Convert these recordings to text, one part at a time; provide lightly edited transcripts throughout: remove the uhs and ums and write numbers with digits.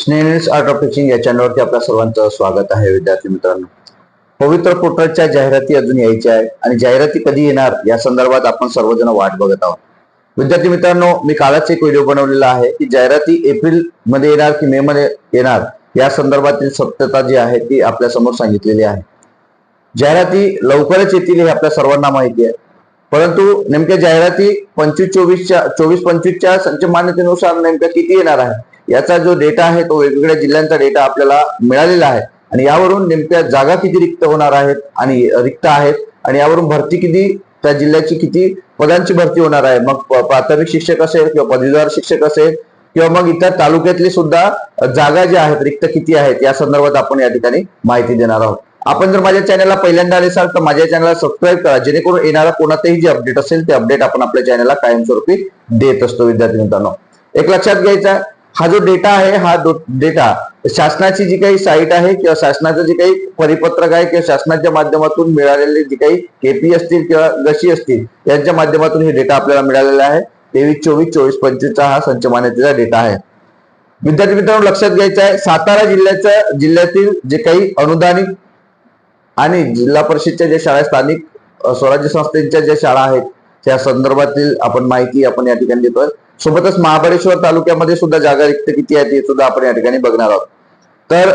Snehal's art of teaching या चॅनलवरती आपल्या सर्वांचं स्वागत आहे. विद्यार्थी मित्रांनो, पवित्र पोर्टलच्या जाहिराती अजून यायच्या आहेत आणि जाहिराती कधी येणार या संदर्भात आपण सर्वजण वाट बघत आहोत. विद्यार्थी मित्रांनो, मी कालच एक व्हिडिओ बनवलेला आहे की जाहिराती एप्रिल मध्ये येणार की मे मध्ये येणार या संदर्भातील सत्यता जी आहे ती आपल्या समोर सांगितलेली आहे. जाहिराती लवकरच येतील हे आपल्या सर्वांना माहिती आहे, परंतु नेमक्या जाहिराती 24-25च्या संच मान्यतेनुसार नेमक्या किती येणार आहे याचा जो डेटा आहे तो वेगवेगळ्या जिल्ह्यांचा डेटा आपल्याला मिळालेला आहे आणि यावरून नेमक्या जागा किती रिक्त होणार आहेत आणि रिक्त आहेत आणि यावरून भरती किती, त्या जिल्ह्याची किती पदांची भरती होणार आहे, मग प्राथमिक शिक्षक असेल किंवा पदवीधर शिक्षक असेल किंवा मग इतर तालुक्यातली सुद्धा जागा ज्या आहेत रिक्त किती आहेत या संदर्भात आपण या ठिकाणी माहिती देणार आहोत. आपण जर माझ्या चॅनलला पहिल्यांदा आले असाल तर माझ्या चॅनलला सबस्क्राईब करा, जेणेकरून येणारा कोणताही जे अपडेट असेल ते अपडेट आपण आपल्या चॅनलला कायमस्वरूपी देत असतो. विद्यार्थी मित्रांनो, एक लक्षात घ्यायचा, हा जो डेटा आहे हा डेटा शासनाची जी काही साईट आहे किंवा शासनाचं जे काही परिपत्रक आहे किंवा शासनाच्या माध्यमातून मिळालेले जे काही केपी असतील किंवा गशी असतील यांच्या माध्यमातून हे डेटा आपल्याला मिळालेला आहे. 23-24-24-25चा हा संच मान्यतेचा डेटा आहे. विद्यार्थी मित्रांनो, लक्षात घ्यायचं आहे, सातारा जिल्ह्यातील जे काही अनुदानित आणि जिल्हा परिषदच्या ज्या शाळा, स्थानिक स्वराज्य संस्थेच्या ज्या शाळा आहेत त्या संदर्भातील आपण माहिती आपण या ठिकाणी देतोय. सोबतच महाबळेश्वर तालुक्यामध्ये सुद्धा जागा रिक्त किती आहेत हे सुद्धा आपण या ठिकाणी बघणार आहोत. तर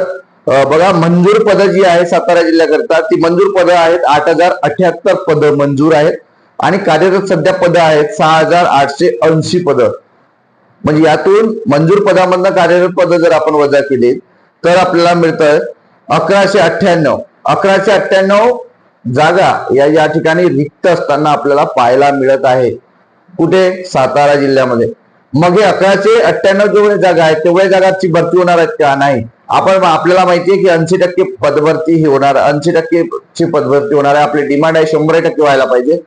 बघा, मंजूर पदं जी आहे सातारा जिल्ह्याकरता ती मंजूर पदं आहेत 8078 पदं मंजूर आहेत आणि कार्यरत सध्या पदं आहेत 6880 पदं. म्हणजे यातून मंजूर पदामधनं कार्यरत पदं जर आपण वजा केली तर आपल्याला मिळतं 1198 जागा या ठिकाणी रिक्त असताना आपल्याला पाहायला मिळत आहे. कुठे? सातारा जिल्ह्यामध्ये. मग हे 1198 जेवढे जागा आहेत तेवढ्या जागांची भरती होणार आहेत का? नाही. आपल्याला माहितीये की 80% पदभरती ही होणार, 80%ची पदभरती होणार आहे. आपली डिमांड आहे 100% व्हायला पाहिजे,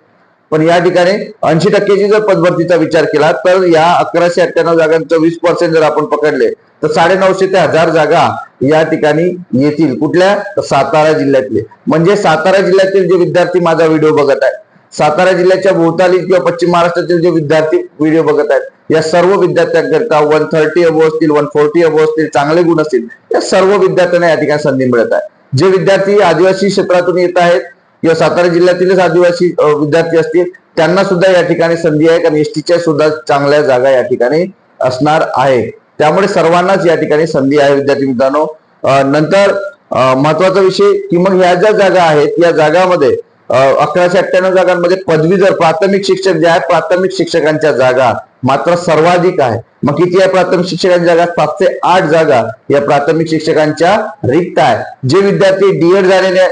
पण या ठिकाणी 80%ची जर पदभरतीचा विचार केला तर या 1198 जागांचं 20% जर आपण पकडले तर 950 ते 1000 जागा या ठिकाणी येतील. कुठल्या? सातारा जिल्ह्यातले. म्हणजे सातारा जिल्ह्यातील जे विद्यार्थी माझा व्हिडिओ बघत आहेत, सातारा जिल्ह्याच्या भोवताली किंवा पश्चिम महाराष्ट्रातील जे विद्यार्थी व्हिडिओ बघत आहेत, या सर्व विद्यार्थ्यांकरता 130 अबो असतील, 140 अबो असतील, चांगले गुण असतील, या सर्व विद्यार्थ्यांना या ठिकाणी संधी मिळत आहे. जे विद्यार्थी आदिवासी क्षेत्रातून येत आहेत किंवा सातारा जिल्ह्यातीलच आदिवासी विद्यार्थी असतील त्यांना सुद्धा या ठिकाणी संधी आहे, कारण एसटीच्या सुद्धा चांगल्या जागा या ठिकाणी असणार आहे. त्यामुळे सर्वांनाच या ठिकाणी संधी आहे. विद्यार्थी मित्रांनो, नंतर महत्वाचा विषय की मग ह्या ज्या जागा आहेत या जागामध्ये 1198 जागांमध्ये पदवीधर प्राथमिक शिक्षक जे आहेत, प्राथमिक शिक्षकांच्या जागा मात्र सर्वाधिक आहे. मग किती आहे प्राथमिक शिक्षकांच्या जागा? 708 जागा या प्राथमिक शिक्षकांच्या रिक्त आहे. जे विद्यार्थी डीएड झालेले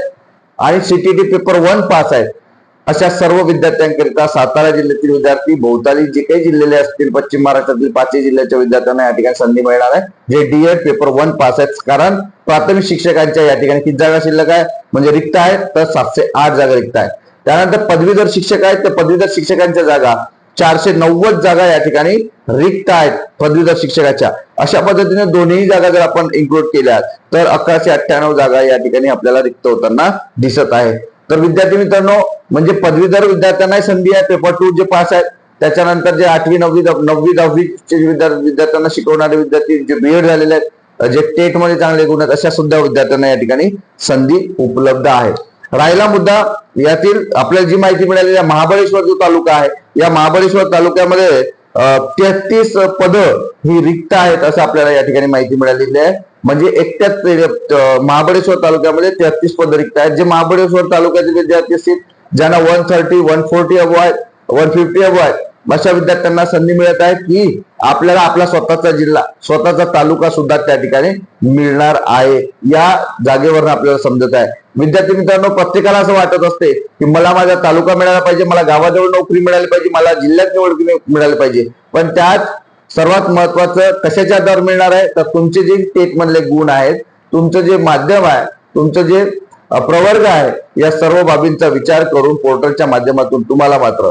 आणि सीटीटी पेपर 1 पास आहेत अशा सर्व विद्यार्थ्यांकरिता सातारा जिल्ह्यातील विद्यार्थी, भोवताली जे काही जिल्हे असतील पश्चिम महाराष्ट्रातील 5 जिल्ह्याच्या विद्यार्थ्यांना या ठिकाणी संधी मिळणार आहे जे डीएड पेपर 1 पास आहेत. कारण प्राथमिक शिक्षकांच्या या ठिकाणी किती जागा शिल्लक आहे म्हणजे रिक्त आहेत, तर 708 जागा रिक्त आहेत. त्यानंतर पदवीधर शिक्षक आहेत, तर पदवीधर शिक्षकांच्या जागा 490 जागा या ठिकाणी रिक्त आहेत पदवीधर शिक्षकाच्या. अशा पद्धतीने दोन्ही जागा जर आपण इन्क्लूड केल्या तर 1198 जागा या ठिकाणी आपल्याला रिक्त होताना दिसत आहे. तर विद्यार्थी मित्रांनो, म्हणजे पदवीधर विद्यार्थ्यांना संधी आहे पेपर 2 जे पास आहेत. त्याच्यानंतर जे 8वी 9वी 10वीचे विद्यार्थ्यांना शिकवणारे विद्यार्थी, जे बीएड झालेले आहेत, जे टेट मध्ये चांगले गुण आहेत, अशा सुद्धा विद्यार्थ्यांना या ठिकाणी संधी उपलब्ध आहे. राहिला मुद्दा यातील आपल्याला जी माहिती मिळालेली आहे, महाबळेश्वर जो तालुका आहे या महाबळेश्वर तालुक्यामध्ये 33 पदं ही रिक्त आहेत असं आपल्याला या ठिकाणी माहिती मिळालेली आहे. म्हणजे एकट्याच महाबळेश्वर तालुक्यामध्ये 33 पदं रिक्त आहेत. जे महाबळेश्वर तालुक्याचे विद्यार्थी असतील ज्यांना 130, 140 अबो आहेत, 150 अबो आहेत, अशा विद्यार्थ्यांना संधी मिळत आहे की आपल्याला आपला स्वतःचा जिल्हा, स्वतःचा तालुका सुद्धा त्या ठिकाणी मिळणार आहे. या जागेवरून आपल्याला समजत आहे. विद्यार्थी मित्रांनो, प्रत्येकाला असं वाटत असते की मला माझा तालुका मिळाला पाहिजे, मला गावाजवळ नोकरी मिळाली पाहिजे, मला जिल्ह्यात नोकरी मिळाली पाहिजे. पण त्यात सर्वात महत्वाचं कशाच्या आधार मिळणार आहे तर तुमचे जे टेट मधले गुण आहेत, तुमचं जे माध्यम आहे, तुमचं जे प्रवर्ग आहे, या सर्व बाबींचा विचार करून पोर्टलच्या माध्यमातून तुम्हाला मात्र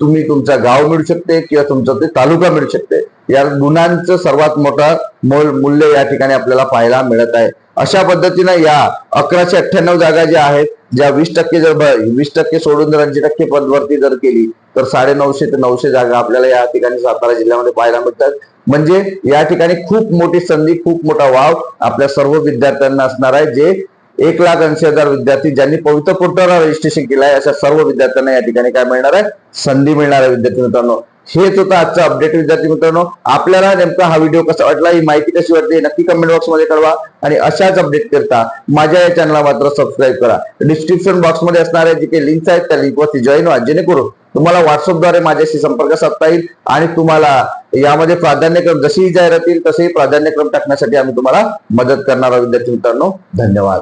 तुम्ही तुमचा गाव मिळू शकते किंवा तुमचं ते तालुका मिळू शकते. या गुणांचं सर्वात मोठा मूल्य या ठिकाणी आपल्याला पाहायला मिळत आहे. अशा पद्धतीनं या 1198 जागा ज्या आहेत, ज्या 20% जर 20% सोडून जर 80% पदभरती जर केली तर 950 ते 900 जागा आपल्याला या ठिकाणी सातारा जिल्ह्यामध्ये पाहायला मिळतात. म्हणजे या ठिकाणी खूप मोठी संधी, खूप मोठा वाव आपल्या सर्व विद्यार्थ्यांना असणार आहे. जे 1,80,000 विद्यार्थी ज्यांनी पवित्र पोर्टलवर रजिस्ट्रेशन केलं आहे अशा सर्व विद्यार्थ्यांना या ठिकाणी काय मिळणार आहे, संधी मिळणार आहे. विद्यार्थी मित्रांनो, हेच होतं आजचा अपडेट. विद्यार्थी मित्रांनो, आपल्याला नेमका हा व्हिडिओ कसा वाटला, ही माहिती कशी वाटली नक्की कमेंट बॉक्स मध्ये कळवा. आणि अशाच अपडेट करता माझ्या या चॅनलला मात्र सबस्क्राईब करा. डिस्क्रिप्शन बॉक्स मध्ये असणाऱ्या जे काही लिंक्स आहेत त्या लिंकवरती जॉईन व्हा, जेणेकरून तुम्हाला व्हॉट्सअपद्वारे माझ्याशी संपर्क साधता येईल आणि तुम्हाला यामध्ये प्राधान्यक्रम जशी जाहिरात येईल तसेही प्राधान्यक्रम टाकण्यासाठी आम्ही तुम्हाला मदत करणार आहोत. विद्यार्थी मित्रांनो, धन्यवाद.